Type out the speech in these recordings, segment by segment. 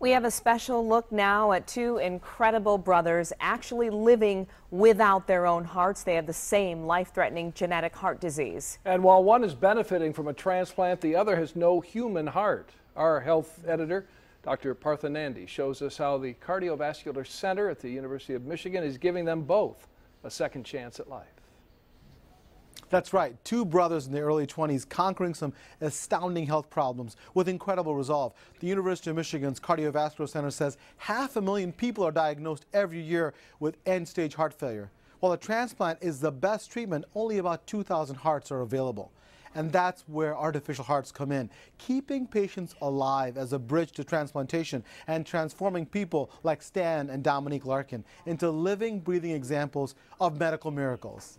We have a special look now at two incredible brothers actually living without their own hearts. They have the same life-threatening genetic heart disease. And while one is benefiting from a transplant, the other has no human heart. Our health editor, Dr. Partha Nandi, shows us how the Cardiovascular Center at the University of Michigan is giving them both a second chance at life. That's right. Two brothers in their early 20s conquering some astounding health problems with incredible resolve. The University of Michigan's Cardiovascular Center says 500,000 people are diagnosed every year with end-stage heart failure. While a transplant is the best treatment, only about 2,000 hearts are available. And that's where artificial hearts come in, keeping patients alive as a bridge to transplantation and transforming people like Stan and Dominique Larkin into living, breathing examples of medical miracles.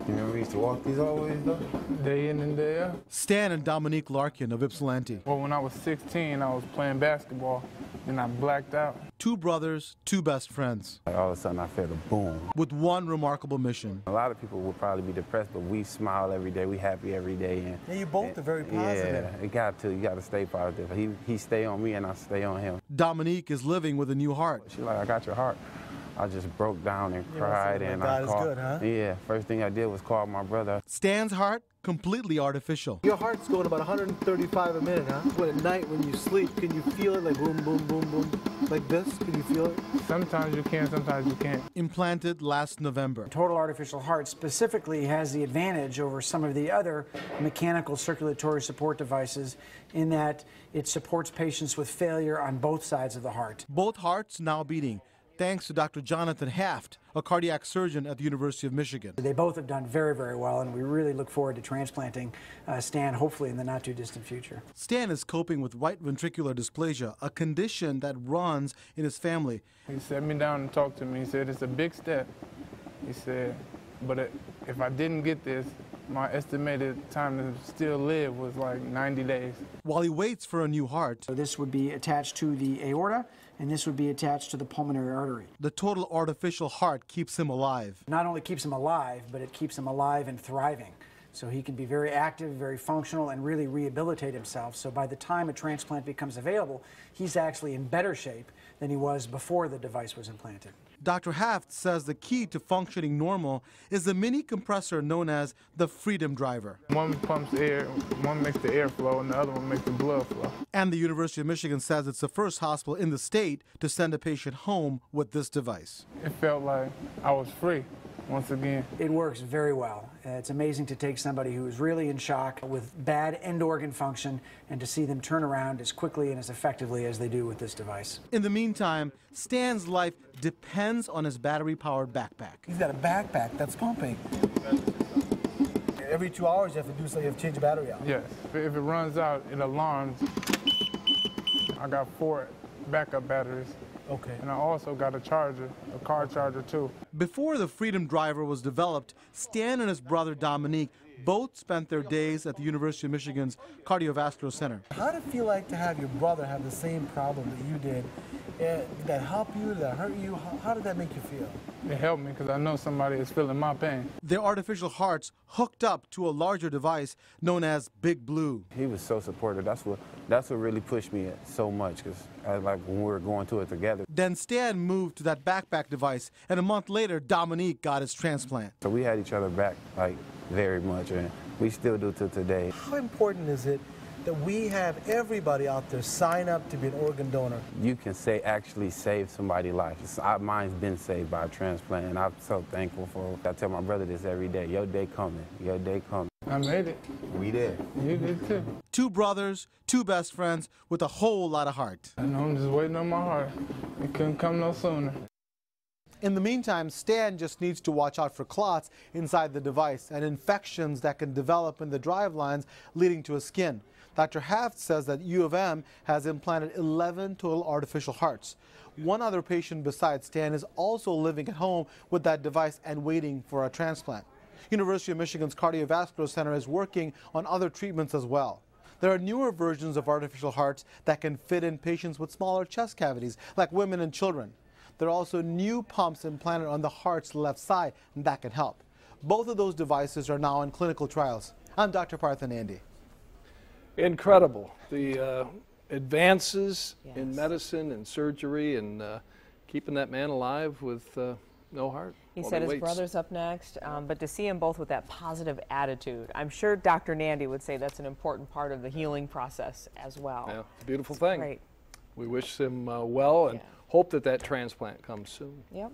You remember we used to walk these always, though? Day in and day out. Stan and Dominique Larkin of Ypsilanti. Well, when I was 16, I was playing basketball, and I blacked out. Two brothers, two best friends. All of a sudden, I felt a boom. With one remarkable mission. A lot of people would probably be depressed, but we smile every day. We happy every day. And yeah, you both are very positive. Yeah, you got to stay positive. He stay on me, and I stay on him. Dominique is living with a new heart. She's like, I got your heart. I just broke down and cried, and God I called. is good, huh? Yeah, first thing I did was call my brother. Stan's heart, completely artificial. Your heart's going about 135 a minute, huh? But at night when you sleep, can you feel it like boom, boom, boom, boom? Like this? Can you feel it? Sometimes you can, sometimes you can't. Implanted last November. Total artificial heart specifically has the advantage over some of the other mechanical circulatory support devices in that it supports patients with failure on both sides of the heart. Both hearts now beating, thanks to Dr. Jonathan Haft, a cardiac surgeon at the University of Michigan. They both have done very, very well, and we really look forward to transplanting Stan, hopefully in the not-too-distant future. Stan is coping with right ventricular dysplasia, a condition that runs in his family. He sat me down and talked to me. He said, it's a big step. He said, but if I didn't get this, my estimated time to still live was like 90 days. While he waits for a new heart. So this would be attached to the aorta, and this would be attached to the pulmonary artery. The total artificial heart keeps him alive. Not only keeps him alive, but it keeps him alive and thriving. So he can be very active, very functional, and really rehabilitate himself. So by the time a transplant becomes available, he's actually in better shape than he was before the device was implanted. Dr. Haft says the key to functioning normal is the mini compressor known as the Freedom Driver. One pumps air, one makes the air flow, and the other one makes the blood flow. And the University of Michigan says it's the first hospital in the state to send a patient home with this device. It felt like I was free. Once again. It works very well. It's amazing to take somebody who is really in shock with bad end organ function and to see them turn around as quickly and as effectively as they do with this device. In the meantime, Stan's life depends on his battery-powered backpack. He's got a backpack that's pumping. Every 2 hours you have to do something, you have to change the battery out. Yes. If it runs out, it alarms. I got 4 backup batteries. Okay. And I also got a charger, a car charger too. Before the Freedom Driver was developed, Stan and his brother Dominique both spent their days at the University of Michigan's Cardiovascular Center. How did it feel like to have your brother have the same problem that you did? Did that help you? Did that hurt you? How did that make you feel? It helped me because I know somebody is feeling my pain. Their artificial hearts hooked up to a larger device known as Big Blue. He was so supportive. That's what really pushed me so much, because like when we were going through it together. Then Stan moved to that backpack device, and a month later, Dominique got his transplant. So we had each other back like very much, and we still do to today. How important is it that we have everybody out there sign up to be an organ donor? You can actually save somebody's life. Mine's been saved by a transplant, and I'm so thankful for it. I tell my brother this every day, your day coming, your day coming. I made it. We did. You did too. Two brothers, two best friends with a whole lot of heart. I know, I'm just waiting on my heart. It couldn't come no sooner. In the meantime, Stan just needs to watch out for clots inside the device and infections that can develop in the drive lines leading to his skin. Dr. Haft says that U of M has implanted 11 total artificial hearts. One other patient besides Stan is also living at home with that device and waiting for a transplant. University of Michigan's Cardiovascular Center is working on other treatments as well. There are newer versions of artificial hearts that can fit in patients with smaller chest cavities, like women and children. There are also new pumps implanted on the heart's left side, and that can help. Both of those devices are now in clinical trials. I'm Dr. Partha Nandi. Incredible. The advances in Yes. medicine and surgery and keeping that man alive with no heart. He while said he his waits. brother's up next, but to see them both with that positive attitude, I'm sure Dr. Nandy would say that's an important part of the healing process as well. Yeah, it's a beautiful thing. Great. We wish him well and Yeah. hope that that transplant comes soon. Yep.